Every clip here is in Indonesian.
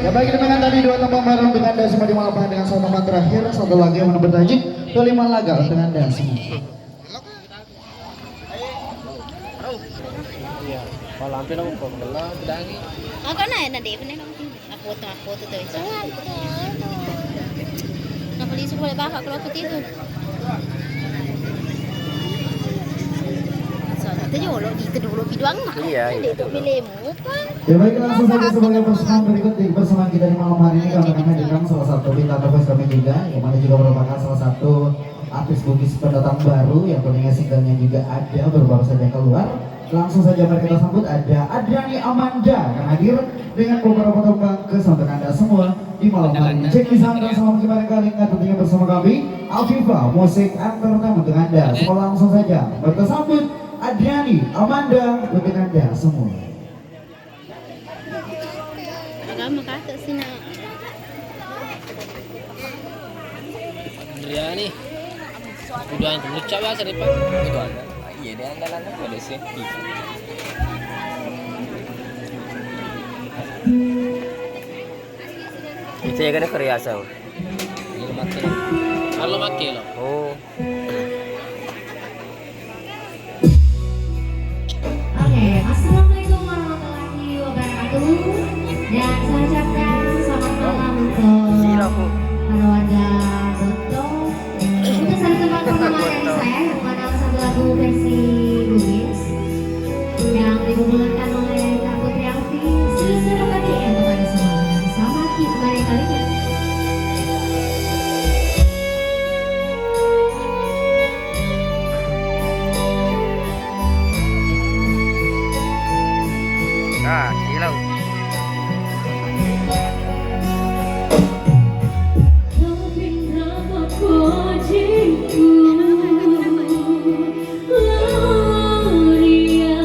Ya baik, demikian tadi dua tembang baru untuk Anda semua di malam hari dengan satu tembang terakhir, satu lagu yang bertajuk 25 laga untuk Anda semua. Iya, kalau hampir aku kok kelah bedangi. Ako na, nadi pa na lang. Ako to to isa. Napalisok wala baka kalau aku tidur. Tadiolo dito dulu biduang mah. Iya, Dito bilemu kan. Ya baik, langsung saja sebagai persembahan berikut di persembahan kita di malam hari ini kami akan hadirkan salah satu bintang voice kami juga, yang mana juga merupakan salah satu artis Bugis pendatang baru yang tentunya singlenya juga ada baru saja keluar. Langsung saja mari kita sambut, ada Adriani Amanda yang hadir dengan beberapa tembang kesampaian Anda semua di malam hari ini. Cek di sana sama kembali kali ini tentunya bersama kami Alfifa Musik Entertainment untuk Anda. Semua langsung saja mari kita sambut Adriani Amanda untuk Anda semua. Agama kata sina. Adriani. Udah itu lucu bahasa depan. Itu ada. Iya, dia andalan aku ada safety. Itu ya kada kriasa. Iya makin. Kalau makin lo. Oh. Oke, assalamualaikum warahmatullahi wabarakatuh. Dan saya ucapkan selamat malam untuk keluarga Boto. Untuk satu teman-teman dari saya yang mana satu lagu versi Bugis yang dibubuhkan oleh Kak Putri Alfi. Silakan tadi ya kepada semua. Selamat kembali kalian. Ah, kilau. Gloria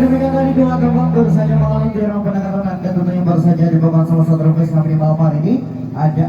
demikian tadi dua teman baru saja malam ini di ruang pendengaran dan tentunya baru saja dibawakan salah satu request kami malam hari ini ada